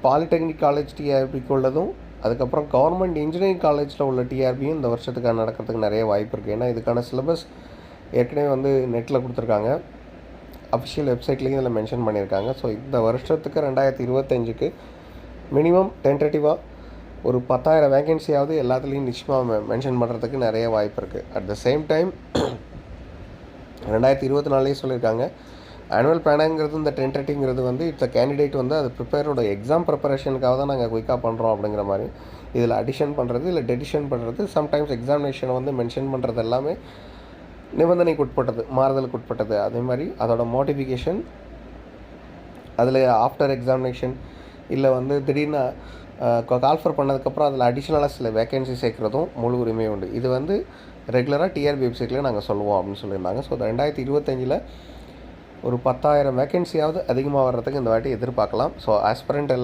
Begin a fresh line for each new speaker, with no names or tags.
Polytechnic college டிஆர்பிக்கு உள்ளதும், அதுக்கப்புறம் government engineering காலேஜில் உள்ள டிஆர்பியும் இந்த வருஷத்துக்கான நடக்கிறதுக்கு நிறைய வாய்ப்பு இருக்குது. ஏன்னா இதுக்கான சிலபஸ் ஏற்கனவே வந்து நெட்டில் கொடுத்துருக்காங்க, அஃபிஷியல் வெப்சைட்லேயும் இதில் மென்ஷன் பண்ணியிருக்காங்க. ஸோ இந்த வருஷத்துக்கு 2025க்கு மினிமம் டென்டேட்டிவாக ஒரு 10,000 வேகன்சியாவது எல்லாத்துலேயும் நிச்சயமாக மென்ஷன் பண்ணுறதுக்கு நிறைய வாய்ப்பு இருக்குது. அட் த சேம் டைம் 2024 சொல்லியிருக்காங்க, ஆனுவல் பிளானுங்கிறது இந்த டென்டேட்டிவ்ங்கிறது வந்து இட்ஸ் அ கேண்டிடேட் வந்து அது ப்ரிப்பேரோட எக்ஸாம் ப்ரிப்பரேஷனுக்காக தான் நாங்கள் குயிக்காக பண்ணுறோம் அப்படிங்கிற மாதிரி. இதில் அடிஷன் பண்ணுறது இல்லை டெடிஷன் பண்ணுறது, சம்டைம்ஸ் எக்ஸாமினேஷனை வந்து மென்ஷன் பண்ணுறது எல்லாமே நிபந்தனைக்கு உட்பட்டது, மாறுதலுக்கு உட்பட்டது. அதே மாதிரி அதோட மோட்டிஃபிகேஷன், அதில் ஆஃப்டர் எக்ஸாமினேஷன் இல்லை வந்து திடீர்னு கால்ஃபர் பண்ணதுக்கப்புறம் அதில் அடிஷ்னலாக சில வேகன்சி சேர்க்குறதும் முழு உரிமை உண்டு. இது வந்து ரெகுலராக டிஆர்பி வெப்சைட்லேயே நாங்கள் சொல்லுவோம் அப்படின்னு சொல்லியிருந்தாங்க. ஸோ 2025 ஒரு 10,000 வேகன்சியாவது அதிகமாக வர்றதுக்கு இந்த வாட்டி எதிர்பார்க்கலாம். ஸோ ஆஸ்பிரண்ட் எல்லாம்